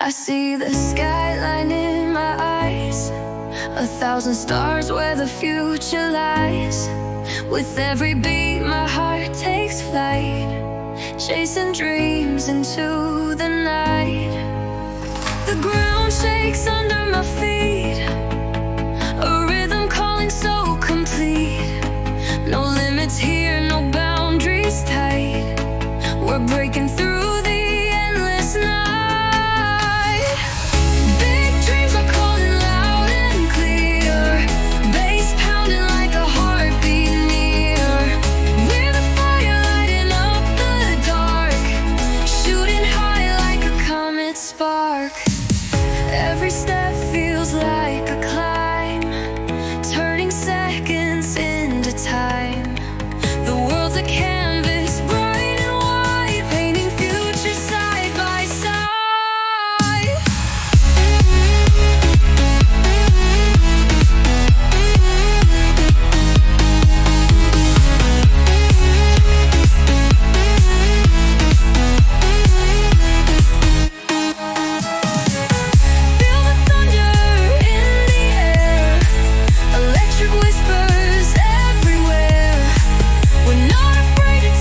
I see the skyline in my eyes, 1,000 stars where the future lies. With every beat my heart takes flight, chasing dreams into the night. The ground shakes under my feet, a rhythm calling so complete. No limits here, no boundaries tight. We're breaking through the endless night. Big dreams are calling loud and clear, bass pounding like a heartbeat near. We're the fire lighting up the dark, shooting high like a comet spark. Every step feels like a climb, turning seconds into time. The world's a canvas, bright and white, painting future side by side. Feel the thunder in the air, electric whispers everywhere. We're not afraid to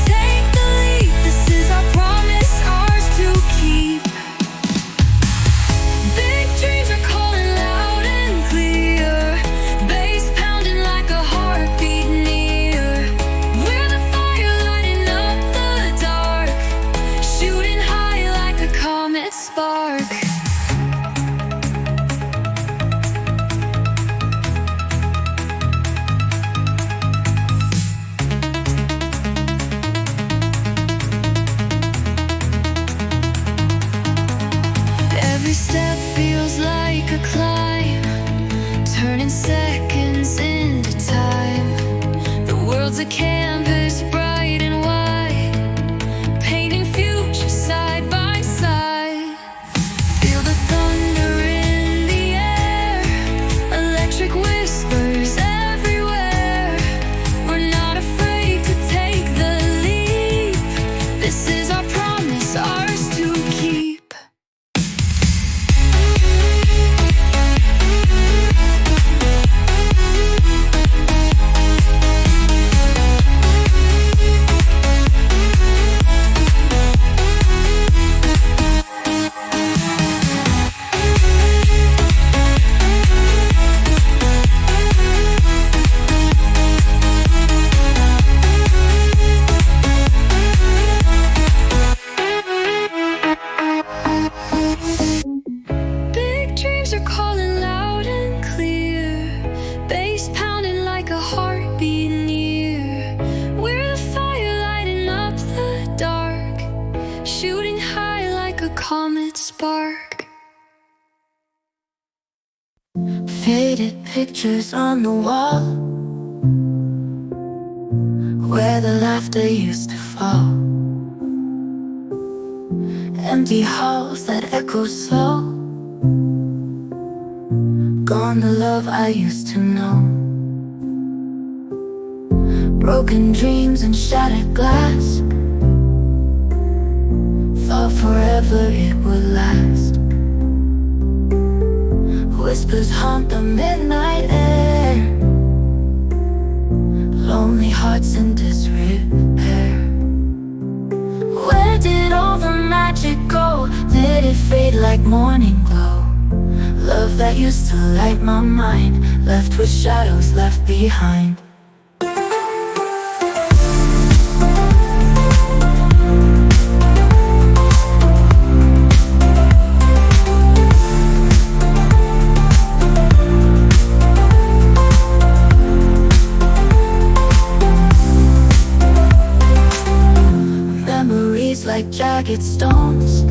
take the leap. This is our promise, ours to keep. Big dreams are calling loud and clear, bass pounding like a heartbeat near. We're the fire lighting up the dark, shooting high like a comet spark. Every step feels like a climb, turning seconds into time. The world's a canvas, bright and white, painting future side by side. Feel the thunder in the air, electric whispers everywhere. We're not afraid to take the leap. This is our promise, ours to keep. Big dreams are calling loud and clear, bass pounding like a heartbeat near. We're the fire lighting up the dark, shooting high like a comet spark. Faded pictures on the wall, where the laughter used to fall. Empty halls that echo slow, gone the love I used to know. Broken dreams and shattered glass, thought forever it would last. Whispers haunt the midnight air, lonely hearts in disrepair. Where did all the magic go? Did it fade like morning glow? Love that used to light my mind, left with shadows left behind. Memories like jagged stones,